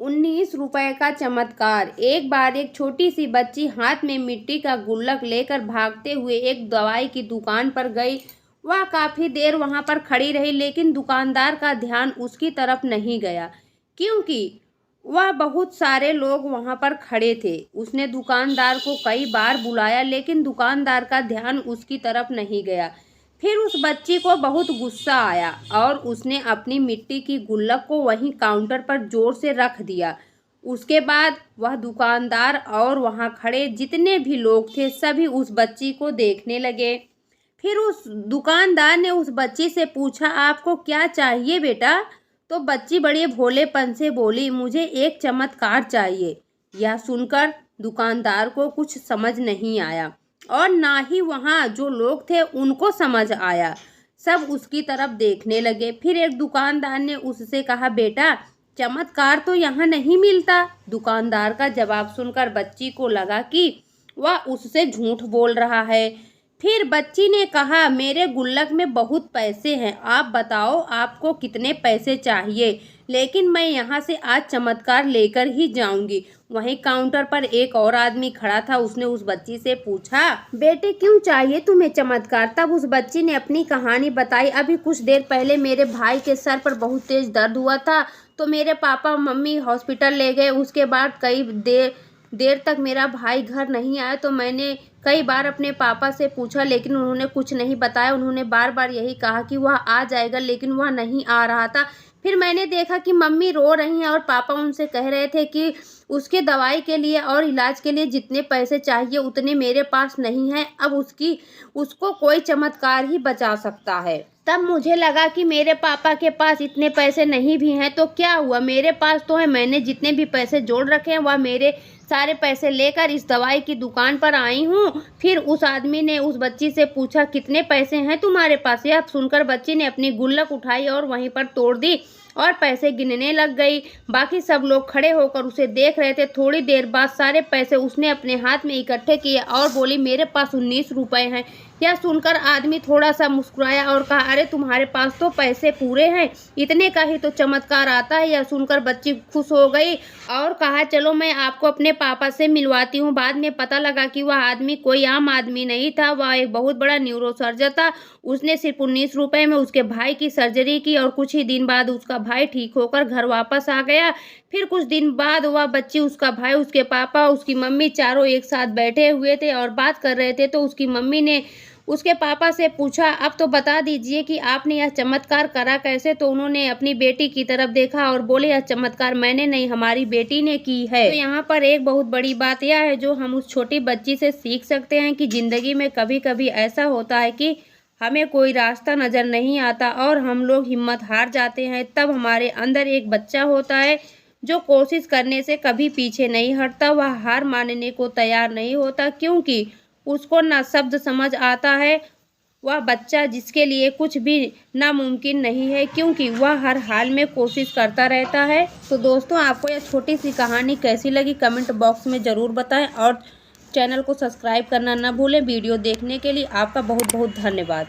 19 रुपए का चमत्कार। एक बार एक छोटी सी बच्ची हाथ में मिट्टी का गुल्लक लेकर भागते हुए एक दवाई की दुकान पर गई। वह काफी देर वहां पर खड़ी रही, लेकिन दुकानदार का ध्यान उसकी तरफ नहीं गया, क्योंकि वह बहुत सारे लोग वहां पर खड़े थे। उसने दुकानदार को कई बार बुलाया, लेकिन दुकानदार का ध्यान उसकी तरफ नहीं गया। फिर उस बच्ची को बहुत गुस्सा आया और उसने अपनी मिट्टी की गुल्लक को वहीं काउंटर पर जोर से रख दिया। उसके बाद वह दुकानदार और वहां खड़े जितने भी लोग थे सभी उस बच्ची को देखने लगे। फिर उस दुकानदार ने उस बच्ची से पूछा, आपको क्या चाहिए बेटा? तो बच्ची बड़े भोलेपन से बोली, मुझे एक चमत्कार चाहिए। यह सुनकर दुकानदार को कुछ समझ नहीं आया और ना ही वहाँ जो लोग थे उनको समझ आया। सब उसकी तरफ देखने लगे। फिर एक दुकानदार ने उससे कहा, बेटा चमत्कार तो यहाँ नहीं मिलता। दुकानदार का जवाब सुनकर बच्ची को लगा कि वह उससे झूठ बोल रहा है। फिर बच्ची ने कहा, मेरे गुल्लक में बहुत पैसे हैं, आप बताओ आपको कितने पैसे चाहिए, लेकिन मैं यहाँ से आज चमत्कार लेकर ही जाऊंगी। वहीं काउंटर पर एक और आदमी खड़ा था। उसने उस बच्ची से पूछा, बेटे क्यों चाहिए तुम्हें चमत्कार? तब उस बच्ची ने अपनी कहानी बताई। अभी कुछ देर पहले मेरे भाई के सर पर बहुत तेज दर्द हुआ था, तो मेरे पापा मम्मी हॉस्पिटल ले गए। उसके बाद कई देर तक मेरा भाई घर नहीं आया, तो मैंने कई बार अपने पापा से पूछा, लेकिन उन्होंने कुछ नहीं बताया। उन्होंने बार बार यही कहा कि वह आ जाएगा, लेकिन वह नहीं आ रहा था। फिर मैंने देखा कि मम्मी रो रही हैं और पापा उनसे कह रहे थे कि उसके दवाई के लिए और इलाज के लिए जितने पैसे चाहिए उतने मेरे पास नहीं हैं। अब उसको कोई चमत्कार ही बचा सकता है। तब मुझे लगा कि मेरे पापा के पास इतने पैसे नहीं भी हैं, तो क्या हुआ, मेरे पास तो है। मैंने जितने भी पैसे जोड़ रखे हैं वह मेरे सारे पैसे लेकर इस दवाई की दुकान पर आई हूँ। फिर उस आदमी ने उस बच्ची से पूछा, कितने पैसे हैं तुम्हारे पास? यह सुनकर बच्ची ने अपनी गुल्लक उठाई और वहीं पर तोड़ दी और पैसे गिनने लग गई। बाकी सब लोग खड़े होकर उसे देख रहे थे। थोड़ी देर बाद सारे पैसे उसने अपने हाथ में इकट्ठे किए और बोली, मेरे पास 19 रुपए हैं। यह सुनकर आदमी थोड़ा सा मुस्कुराया और कहा, अरे तुम्हारे पास तो पैसे पूरे हैं, इतने का ही तो चमत्कार आता है। यह सुनकर बच्ची खुश हो गई और कहा, चलो मैं आपको अपने पापा से मिलवाती हूँ। बाद में पता लगा कि वह आदमी कोई आम आदमी नहीं था, वह एक बहुत बड़ा न्यूरोसर्जन था। उसने सिर्फ 19 रुपए में उसके भाई की सर्जरी की और कुछ ही दिन बाद उसका भाई ठीक होकर घर वापस आ गया। फिर कुछ दिन बाद वह बच्ची, उसका भाई, उसके पापा, उसकी मम्मी चारों एक साथ बैठे हुए थे और बात कर रहे थे। तो उसकी मम्मी ने उसके पापा से पूछा, अब तो बता दीजिए कि आपने यह चमत्कार करा कैसे? तो उन्होंने अपनी बेटी की तरफ देखा और बोले, यह चमत्कार मैंने नहीं, हमारी बेटी ने की है। तो यहाँ पर एक बहुत बड़ी बात यह है जो हम उस छोटी बच्ची से सीख सकते हैं कि जिंदगी में कभी कभी ऐसा होता है कि हमें कोई रास्ता नजर नहीं आता और हम लोग हिम्मत हार जाते हैं। तब हमारे अंदर एक बच्चा होता है जो कोशिश करने से कभी पीछे नहीं हटता। वह हार मानने को तैयार नहीं होता, क्योंकि उसको ना शब्द समझ आता है। वह बच्चा जिसके लिए कुछ भी नामुमकिन नहीं है, क्योंकि वह हर हाल में कोशिश करता रहता है। तो दोस्तों, आपको यह छोटी सी कहानी कैसी लगी कमेंट बॉक्स में ज़रूर बताएं और चैनल को सब्सक्राइब करना ना भूलें। वीडियो देखने के लिए आपका बहुत बहुत धन्यवाद।